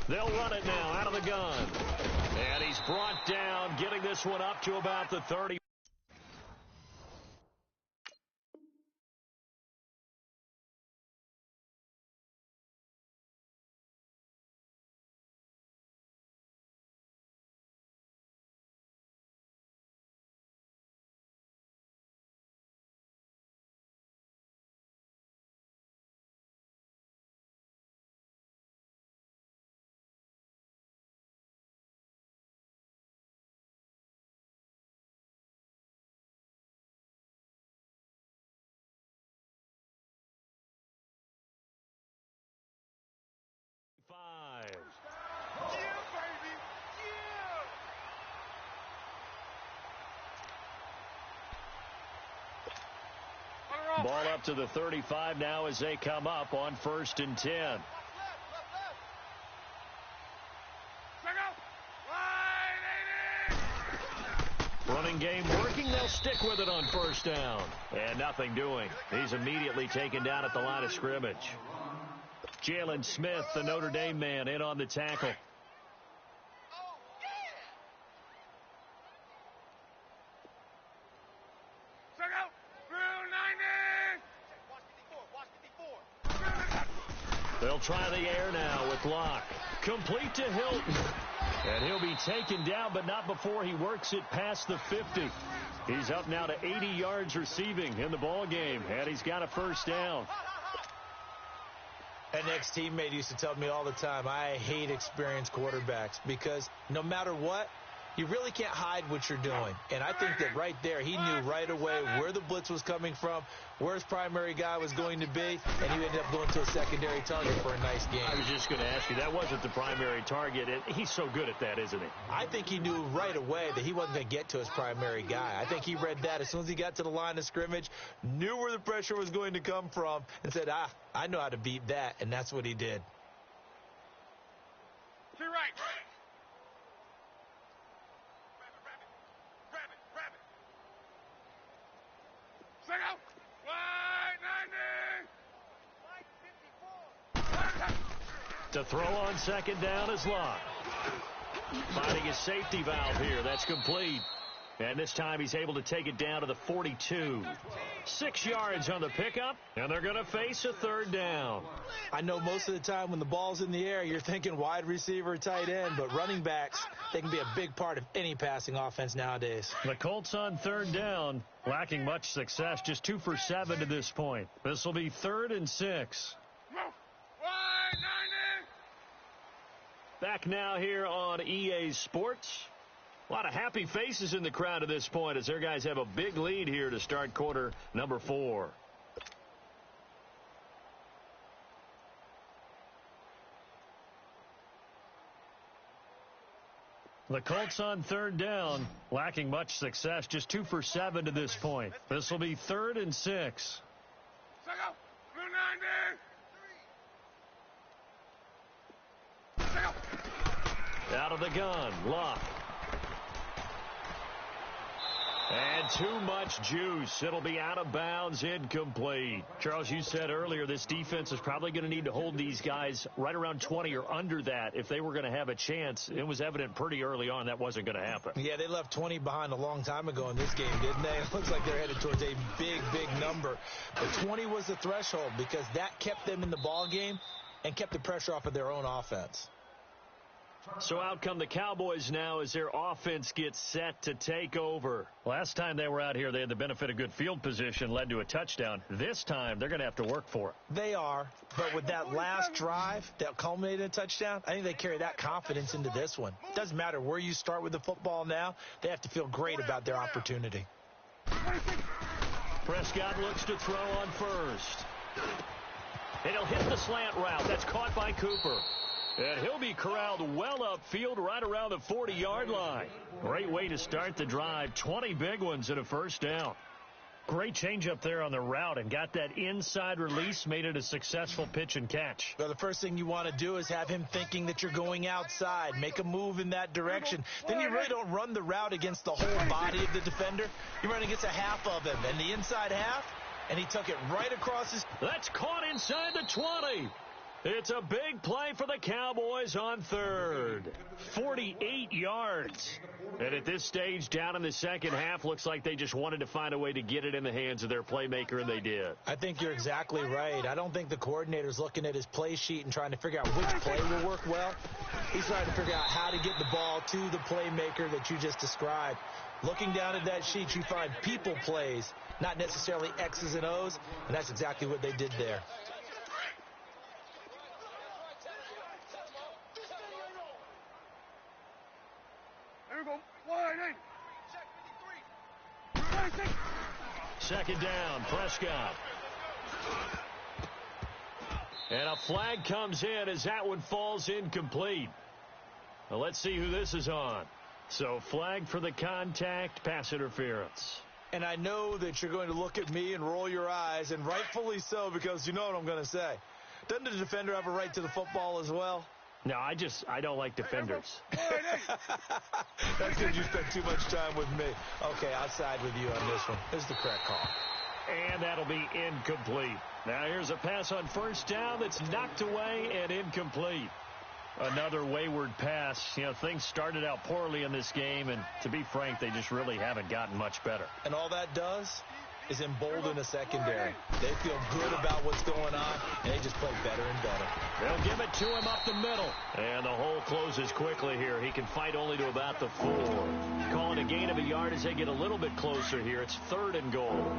A: They'll run it now out of the gun. And he's brought down, getting this one up to about the 30. Ball up to the 35 now as they come up on 1st and 10. Running game working. They'll stick with it on 1st down. And nothing doing. He's immediately taken down at the line of scrimmage. Jalen Smith, the Notre Dame man, in on the tackle. They'll try the air now with Locke. Complete to Hilton. And he'll be taken down, but not before he works it past the 50. He's up now to 80 yards receiving in the ball game, and he's got a 1st down.
B: An ex-teammate used to tell me all the time, I hate experienced quarterbacks because no matter what, you really can't hide what you're doing. And I think that right there, he knew right away where the blitz was coming from, where his primary guy was going to be, and he ended up going to a secondary target for a nice game.
A: I was just going to ask you, that wasn't the primary target. He's so good at that, isn't he?
B: I think he knew right away that he wasn't going to get to his primary guy. I think he read that as soon as he got to the line of scrimmage, knew where the pressure was going to come from, and said, I know how to beat that, and that's what he did.
C: To your right.
A: To throw on 2nd down is Locke. Finding his safety valve here. That's complete. And this time he's able to take it down to the 42. 6 yards on the pickup, and they're going to face a third down.
B: I know most of the time when the ball's in the air, you're thinking wide receiver, tight end, but running backs, they can be a big part of any passing offense nowadays.
A: The Colts on third down, lacking much success, just 2 for 7 to this point. This will be 3rd and 6. Back now here on EA Sports. A lot of happy faces in the crowd at this point as their guys have a big lead here to start quarter number 4. The Colts on third down, lacking much success, just 2 for 7 to this point. This will be 3rd and 6. Out of the gun, Luck. And too much juice. It'll be out of bounds, incomplete. Charles, you said earlier this defense is probably going to need to hold these guys right around 20 or under that if they were going to have a chance. It was evident pretty early on that wasn't going to happen.
B: Yeah, they left 20 behind a long time ago in this game, didn't they? It looks like they're headed towards a big, big number. But 20 was the threshold because that kept them in the ball game and kept the pressure off of their own offense.
A: So out come the Cowboys now as their offense gets set to take over. Last time they were out here, they had the benefit of good field position, led to a touchdown. This time, they're going to have to work for it.
B: They are, but with that last drive that culminated in a touchdown, I think they carry that confidence into this one. Doesn't matter where you start with the football now, they have to feel great about their opportunity.
A: Prescott looks to throw on first. And he'll hit the slant route. That's caught by Cooper. And he'll be corralled well upfield right around the 40-yard line. Great way to start the drive. 20 big ones and a first down. Great change up there on the route and got that inside release, made it a successful pitch and catch.
B: Well, the first thing you want to do is have him thinking that you're going outside. Make a move in that direction. Then you really don't run the route against the whole body of the defender. You run against a half of him, and the inside half, and he took it right across his...
A: That's caught inside the 20. It's a big play for the Cowboys on third. 48 yards. And at this stage, down in the second half, looks like they just wanted to find a way to get it in the hands of their playmaker, and they did.
B: I think you're exactly right. I don't think the coordinator's looking at his play sheet and trying to figure out which play will work well. He's trying to figure out how to get the ball to the playmaker that you just described. Looking down at that sheet, you find people plays, not necessarily X's and O's, and that's exactly what they did there.
A: Second down, Prescott. And a flag comes in as that one falls incomplete. Well, let's see who this is on. So flag for the contact, pass interference.
B: And I know that you're going to look at me and roll your eyes, and rightfully so, because you know what I'm going to say. Doesn't the defender have a right to the football as well?
A: No, I don't like defenders.
B: That's because you spent too much time with me. Okay, I'll side with you on this one. This is the correct call.
A: And that'll be incomplete. Now here's a pass on first down that's knocked away and incomplete. Another wayward pass. You know, things started out poorly in this game, and to be frank, they just really haven't gotten much better.
B: And all that does is embolden the secondary. They feel good about what's going on, and they just play better and better.
A: They'll give it to him up the middle. And the hole closes quickly here. He can fight only to about the 4. Calling a gain of a yard as they get a little bit closer here. It's 3rd and goal.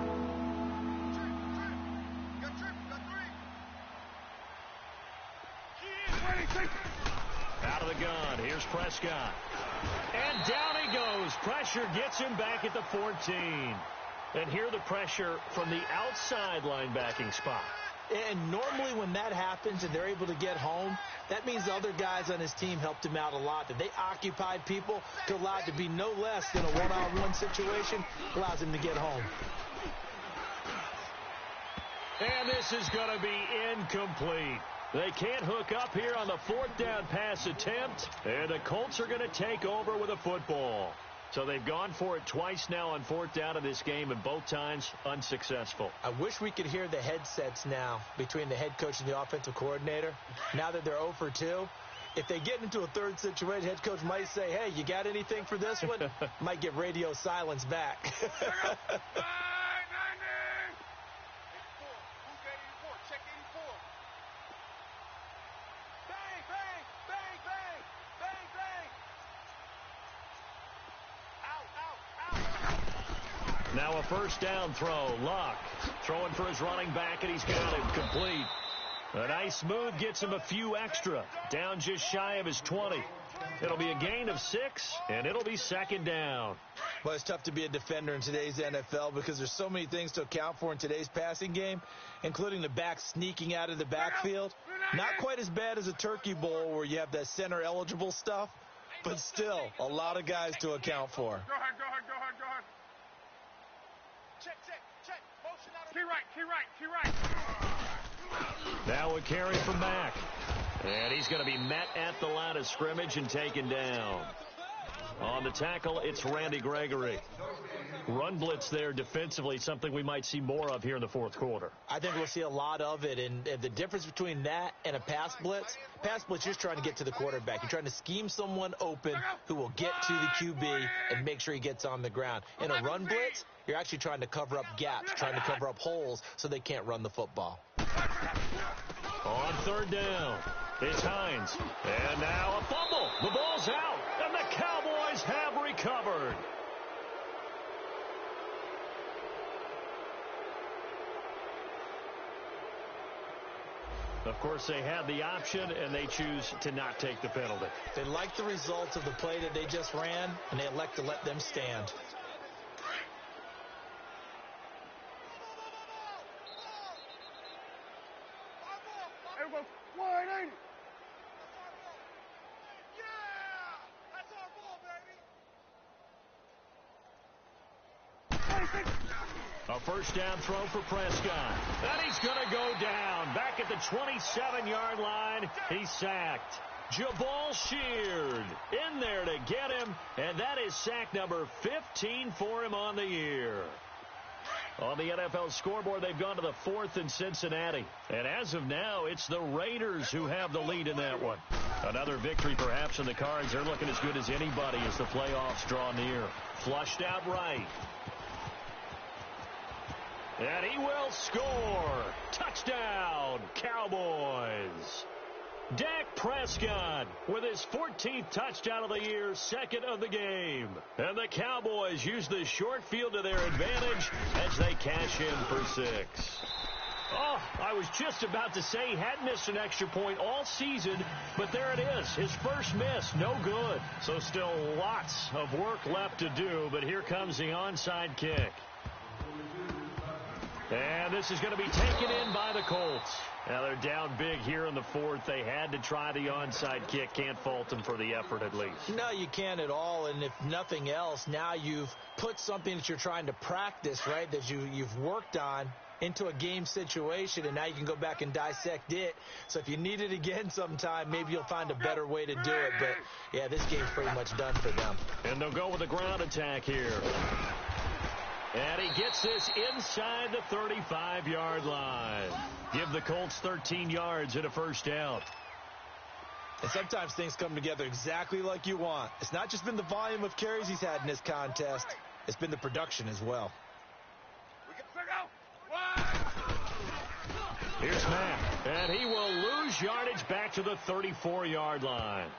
A: Out of the gun. Here's Prescott. And down he goes. Pressure gets him back at the 14. And here the pressure from the outside linebacking spot.
B: And normally when that happens and they're able to get home, that means the other guys on his team helped him out a lot. That they occupied people to allow it to be no less than a one-on-one situation, allows him to get home.
A: And this is going to be incomplete. They can't hook up here on the 4th down pass attempt. And the Colts are going to take over with a football. So they've gone for it twice now on 4th down of this game, and both times unsuccessful.
B: I wish we could hear the headsets now between the head coach and the offensive coordinator. Now that they're 0 for 2, if they get into a third situation, head coach might say, hey, you got anything for this one? Might get radio silence back.
A: Now a first down throw. Luck throwing for his running back, and he's got him complete. A nice move gets him a few extra. Down just shy of his 20. It'll be a gain of 6, and it'll be second down.
B: Well, it's tough to be a defender in today's NFL because there's so many things to account for in today's passing game, including the back sneaking out of the backfield. Not quite as bad as a turkey bowl where you have that center-eligible stuff, but still a lot of guys to account for.
C: Go ahead. Check. Motion out. Key right.
A: Now a carry from Mack. And he's going to be met at the line of scrimmage and taken down. On the tackle, it's Randy Gregory. Run blitz there defensively, something we might see more of here in the fourth quarter.
B: I think we'll see a lot of it, and the difference between that and a pass blitz, you're just trying to get to the quarterback. You're trying to scheme someone open who will get to the QB and make sure he gets on the ground. In a run blitz, you're actually trying to cover up gaps, trying to cover up holes so they can't run the football.
A: On third down, it's Hines. And now a fumble. The ball's out, and the Cowboys have recovered. Of course, they had the option, and they choose to not take the penalty.
B: They like the results of the play that they just ran, and they elect to let them stand.
A: A first down throw for Prescott. And he's going to go down. Back at the 27-yard line, he's sacked. Jabal Sheard in there to get him, and that is sack number 15 for him on the year. On the NFL scoreboard, they've gone to the 4th in Cincinnati. And as of now, it's the Raiders who have the lead in that one. Another victory perhaps in the cards. They're looking as good as anybody as the playoffs draw near. Flushed out right. And he will score. Touchdown, Cowboys. Dak Prescott with his 14th touchdown of the year, second of the game. And the Cowboys use the short field to their advantage as they cash in for 6. Oh, I was just about to say he hadn't missed an extra point all season, but there it is. His first miss, no good. So still lots of work left to do, but here comes the onside kick. And this is going to be taken in by the Colts. Now they're down big here in the 4th. They had to try the onside kick. Can't fault them for the effort at least.
B: No, you can't at all. And if nothing else, now you've put something that you're trying to practice, right, that you've worked on into a game situation, and now you can go back and dissect it. So if you need it again sometime, maybe you'll find a better way to do it. But, yeah, this game's pretty much done for them.
A: And they'll go with a ground attack here. And he gets this inside the 35-yard line. Give the Colts 13 yards and a first down.
B: And sometimes things come together exactly like you want. It's not just been the volume of carries he's had in this contest. It's been the production as well.
A: Here's Mack. And he will lose yardage back to the 34-yard line.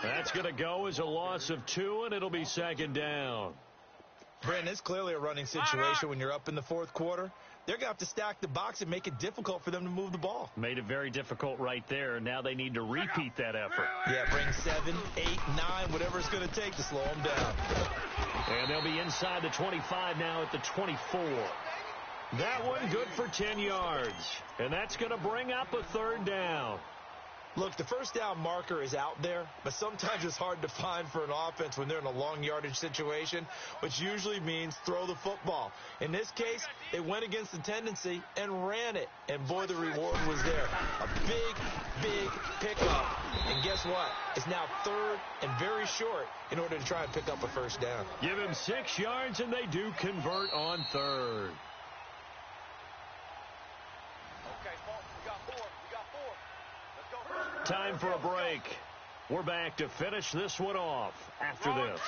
A: That's going to go as a loss of 2, and it'll be second down.
B: Brandon, it's clearly a running situation when you're up in the 4th quarter. They're going to have to stack the box and make it difficult for them to move the ball.
A: Made it very difficult right there. Now they need to repeat that effort.
B: Yeah, bring 7, 8, 9, whatever it's going to take to slow them down.
A: And they'll be inside the 25 now at the 24. That one good for 10 yards. And that's going to bring up a third down.
B: Look, the first down marker is out there, but sometimes it's hard to find for an offense when they're in a long yardage situation, which usually means throw the football. In this case, they went against the tendency and ran it, and boy, the reward was there. A big pickup, and guess what? It's now 3rd and very short in order to try and pick up a first down.
A: Give him 6 yards, and they do convert on 3rd. Time for a break. We're back to finish this one off after this.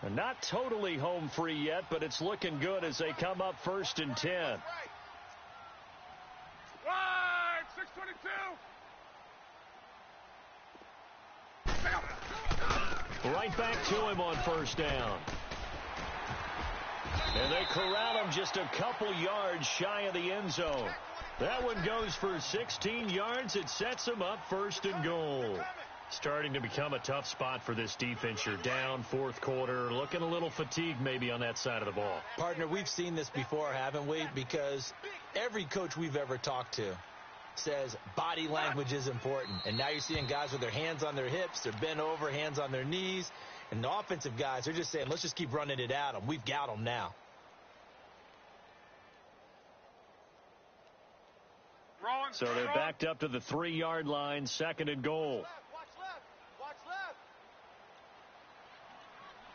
A: And not totally home free yet, but it's looking good as they come up 1st and 10.
C: Right, 622.
A: Right back to him on first down. And they corral him just a couple yards shy of the end zone. That one goes for 16 yards. It sets him up 1st and goal. Starting to become a tough spot for this defense. You're down 4th quarter, looking a little fatigued maybe on that side of the ball.
B: Partner, we've seen this before, haven't we? Because every coach we've ever talked to says body language is important. And now you're seeing guys with their hands on their hips, they're bent over, hands on their knees. And the offensive guys are just saying, let's just keep running it at them. We've got them now.
A: So they're backed up to the 3-yard line, 2nd and goal.
C: Watch left.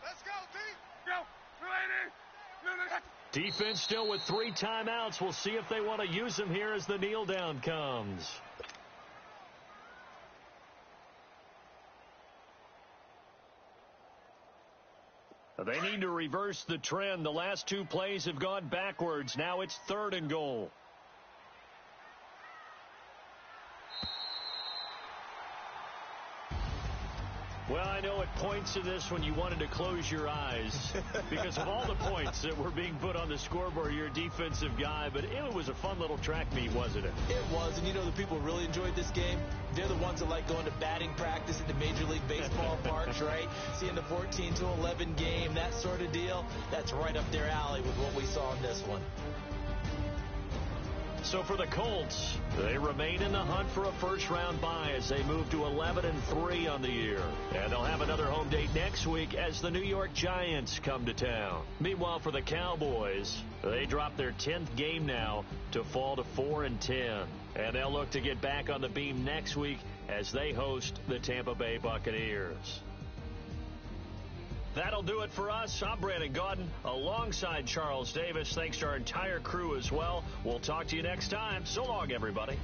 C: Let's go, D. Go.
A: Defense still with 3 timeouts. We'll see if they want to use them here as the kneel down comes. They need to reverse the trend. The last 2 plays have gone backwards. Now it's 3rd and goal. Well, I know at points of this when you wanted to close your eyes because of all the points that were being put on the scoreboard. You're a defensive guy, but it was a fun little track meet, wasn't it?
B: It was, and you know the people who really enjoyed this game? They're the ones that like going to batting practice at the Major League Baseball parks, right? Seeing the 14-11 game, that sort of deal. That's right up their alley with what we saw in this one.
A: So for the Colts, they remain in the hunt for a first-round bye as they move to 11-3 on the year. And they'll have another home date next week as the New York Giants come to town. Meanwhile, for the Cowboys, they drop their 10th game now to fall to 4-10. And they'll look to get back on the beam next week as they host the Tampa Bay Buccaneers. That'll do it for us. I'm Brandon Gaudin alongside Charles Davis. Thanks to our entire crew as well. We'll talk to you next time. So long, everybody.